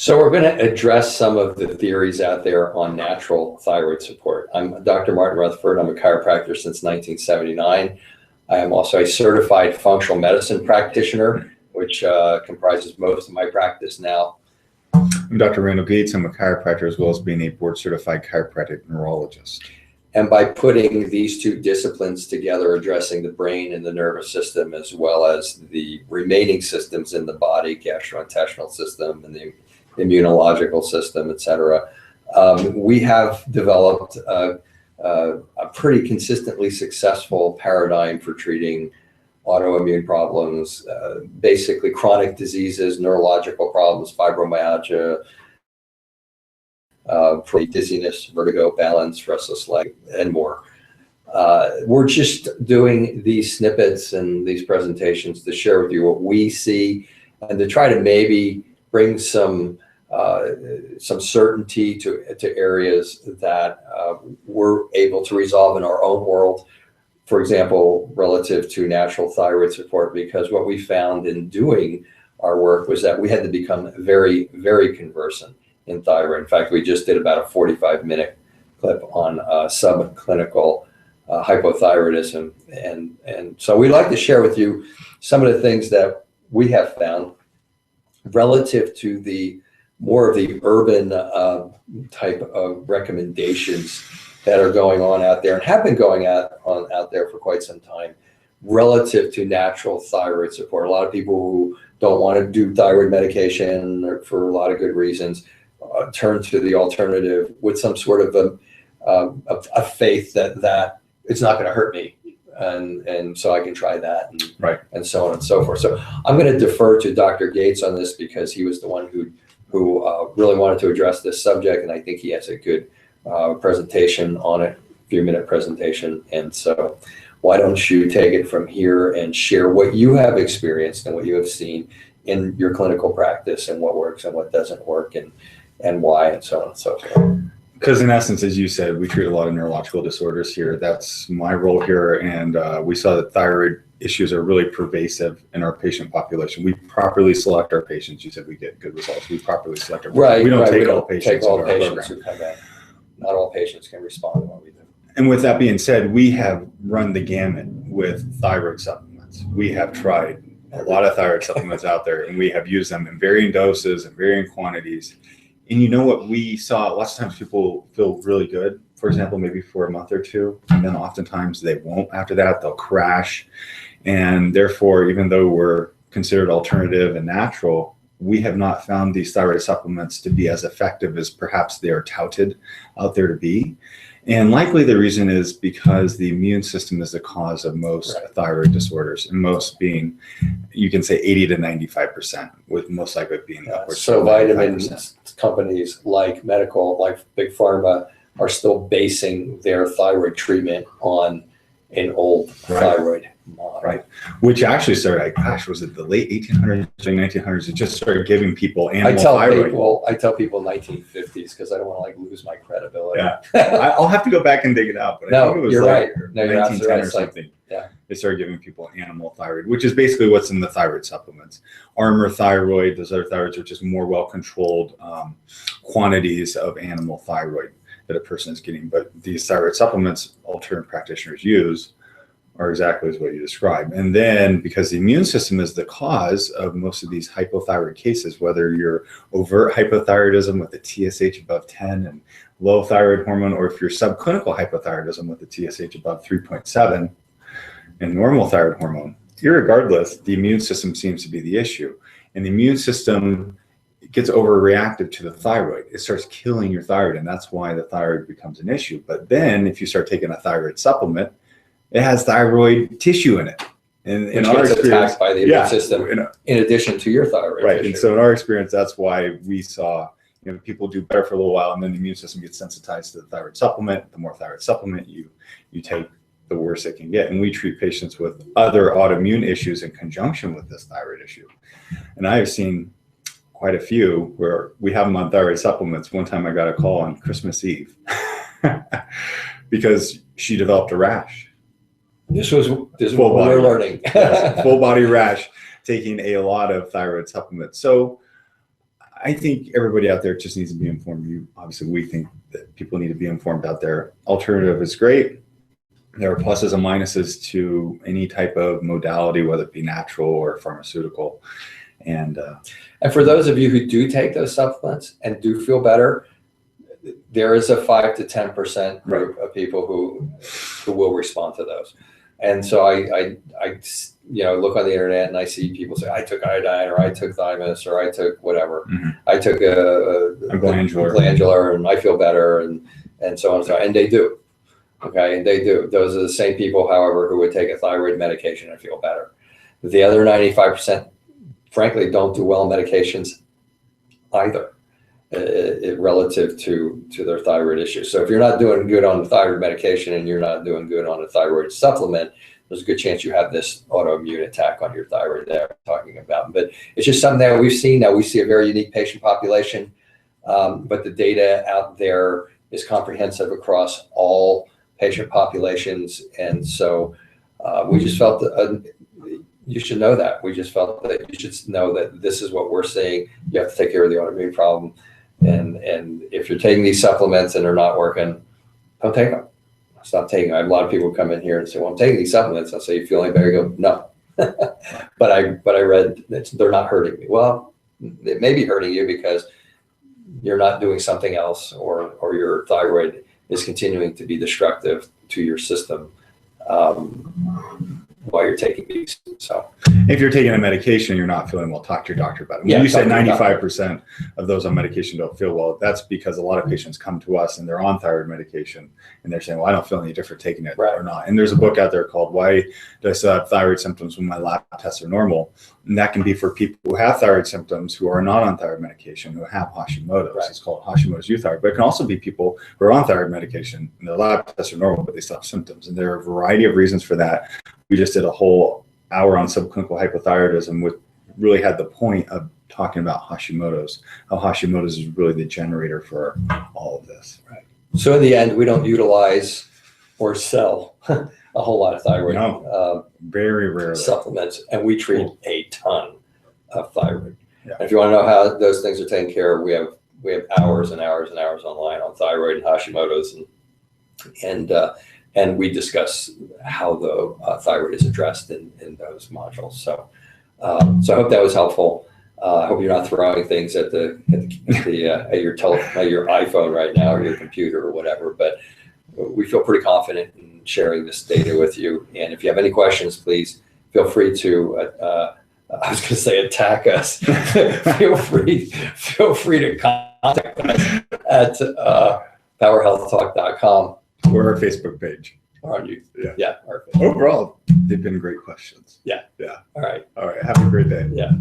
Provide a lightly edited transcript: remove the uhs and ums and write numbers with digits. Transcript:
So we're going to address some of the theories out there on natural thyroid support. I'm Dr. Martin Rutherford. I'm a chiropractor since 1979. I am also a certified functional medicine practitioner, which comprises most of my practice now. I'm Dr. Reno. I'm a chiropractor as well as being a board certified chiropractic neurologist. And by putting these two disciplines together, addressing the brain and the nervous system, as well as the remaining systems in the body, gastrointestinal system and the immunological system, etc., we have developed a pretty consistently successful paradigm for treating autoimmune problems, basically chronic diseases, neurological problems, fibromyalgia, dizziness, vertigo, balance, restless leg, and more. We're just doing these snippets and these presentations to share with you what we see and to try to maybe bring some certainty to areas that we're able to resolve in our own world. For example, relative to natural thyroid support, because what we found in doing our work was that we had to become very, very conversant in thyroid. In fact, we just did about a 45-minute clip on subclinical hypothyroidism. And so we'd like to share with you some of the things that we have found relative to the more of the urban type of recommendations that are going on out there and have been going out there for quite some time relative to natural thyroid support. A lot of people who don't want to do thyroid medication for a lot of good reasons turn to the alternative with some sort of a faith that it's not going to hurt me, and so I can try that, and, right, and so on and so forth. So I'm going to defer to Dr. Gates on this because he was the one who really wanted to address this subject, and I think he has a good presentation on it, few-minute presentation. And so why don't you take it from here and share what you have experienced and what you have seen in your clinical practice and what works and what doesn't work and why, and so on and so forth. Because in essence, as you said, we treat a lot of neurological disorders here. That's my role here. And we saw that thyroid issues are really pervasive in our patient population. We properly select our patients. You said we get good results. We properly select our patients. Right. We don't right. take we don't all patients. Take all patients who come in. Not all patients can respond to what we do. And with that being said, we have run the gamut with thyroid supplements. We have tried a lot of thyroid supplements out there, and we have used them in varying doses and varying quantities. And you know what we saw? Lots of times people feel really good, for example, maybe for a month or two, and then oftentimes they won't after that. They'll crash. And therefore, even though we're considered alternative and natural, we have not found these thyroid supplements to be as effective as perhaps they are touted out there to be. And likely the reason is because the immune system is the cause of most thyroid disorders, and most being, you can say 80 to 95%, with most likely being upwards. So vitamin companies like Big Pharma are still basing their thyroid treatment on an old thyroid model. Right. Which actually started, was it the late 1800s, early 1900s? It just started giving people animal thyroid. I tell people 1950s because I don't want to lose my credibility. Yeah. I'll have to go back and dig it out. But I think it was you're right. No, 1910 right. or something. Yeah. They started giving people animal thyroid, which is basically what's in the thyroid supplements. Armor thyroid, those other thyroids are just more well-controlled quantities of animal thyroid that a person is getting. But these thyroid supplements alternate practitioners use are exactly as what you described. And then because the immune system is the cause of most of these hypothyroid cases, whether you're overt hypothyroidism with a TSH above 10 and low thyroid hormone, or if you're subclinical hypothyroidism with a TSH above 3.7 and normal thyroid hormone, irregardless, the immune system seems to be the issue. And the immune system gets overreactive to the thyroid. It starts killing your thyroid, and that's why the thyroid becomes an issue. But then if you start taking a thyroid supplement, it has thyroid tissue in it. And in our experience, attacked by the immune system in addition to your thyroid right. tissue. And so in our experience, that's why we saw people do better for a little while, and then the immune system gets sensitized to the thyroid supplement. The more thyroid supplement you take, the worse it can get. And we treat patients with other autoimmune issues in conjunction with this thyroid issue. And I have seen quite a few where we have them on thyroid supplements. One time I got a call on Christmas Eve because she developed a rash. This is what we're learning. Yes, full body rash, taking a lot of thyroid supplements. So I think everybody out there just needs to be informed. Obviously, we think that people need to be informed out there. Alternative is great. There are pluses and minuses to any type of modality, whether it be natural or pharmaceutical. And for those of you who do take those supplements and do feel better, there is a 5 to 10% group of people who will respond to those. And so I look on the internet and I see people say, I took iodine, or I took thymus, or I took whatever. I took a glandular and I feel better, and so on and so on. And they do. Okay, and they do. Those are the same people, however, who would take a thyroid medication and feel better. The other 95%, frankly, don't do well on medications either, relative to their thyroid issues. So if you're not doing good on the thyroid medication and you're not doing good on a thyroid supplement, there's a good chance you have this autoimmune attack on your thyroid that I'm talking about. But it's just something that we've seen. Now we see a very unique patient population, but the data out there is comprehensive across all patient populations. And so we just felt that you should know that. We just felt that you should know that this is what we're seeing. You have to take care of the autoimmune problem. And if you're taking these supplements and they're not working, don't take them. Stop taking them. I have a lot of people who come in here and say, well, I'm taking these supplements. I'll say, you feel any better? You go, no. but I read that they're not hurting me. Well, it may be hurting you because you're not doing something else, or your thyroid is continuing to be destructive to your system while you're taking these. So if you're taking a medication, you're not feeling well, talk to your doctor about it. When you say 95% of those on medication don't feel well, that's because a lot of patients come to us and they're on thyroid medication and they're saying, well, I don't feel any different taking it or not. And there's a book out there called Why Do I Still Have Thyroid Symptoms When My Lab Tests Are Normal? And that can be for people who have thyroid symptoms who are not on thyroid medication, who have Hashimoto's. It's called Hashimoto's euthyroid. But it can also be people who are on thyroid medication and their lab tests are normal, but they still have symptoms. And there are a variety of reasons for that. We just did a whole hour on subclinical hypothyroidism, which really had the point of talking about Hashimoto's, how Hashimoto's is really the generator for all of this. Right. So in the end, we don't utilize or sell a whole lot of thyroid. No, very rarely. Supplements, and we treat a ton of thyroid. Yeah. And if you want to know how those things are taken care of, we have hours and hours and hours online on thyroid and Hashimoto's, and we discuss how the thyroid is addressed in those modules. So I hope that was helpful. I hope you're not throwing things at your iPhone right now, or your computer or whatever. But we feel pretty confident in sharing this data with you. And if you have any questions, please feel free to. I was going to say attack us. feel free to contact us at powerhealthtalk.com. Or our Facebook page. Or on YouTube. Yeah. Our Facebook. Overall, they've been great questions. Yeah. Yeah. All right. Have a great day. Yeah.